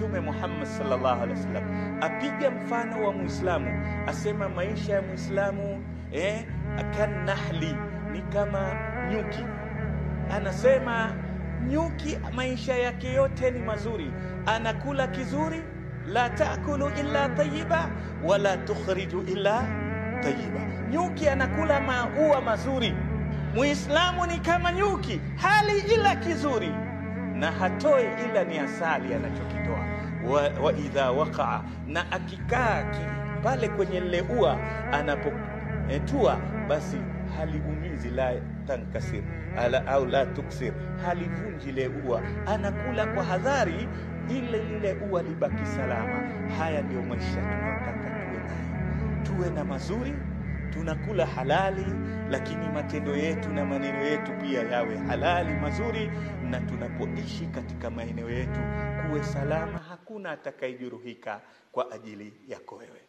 Mtume Muhammad sallallahu alaihi wasallam apiga mfano wa Muislamu, asema maisha ya Muislamu kan nahli, ni kama nyuki. Anasema nyuki maisha yake yote ni mazuri, anakula kizuri, la taakulu illa tayyiba wala tukhriju illa tayyiba. Nyuki anakula maua mazuri. Muislamu ni kama nyuki, hali ila kizuri na hatoi ila ni asali anachokitoa. Wa idha waqa'a, na akikaa pale kwenye lile ua anapotua, basi haliumizi, la tankasir au la tuksir, halivunji ile ua, anakula kwa hadhari ile ua libaki salama. Haya ndio maisha tunataka tuwe nayo, tuwe na mazuri, tunakula halali, lakini matendo yetu na maneno yetu pia yawe halali mazuri, na tunapoishi katika maeneo yetu kuwe salama, hakuna atakayejeruhika kwa ajili yako wewe.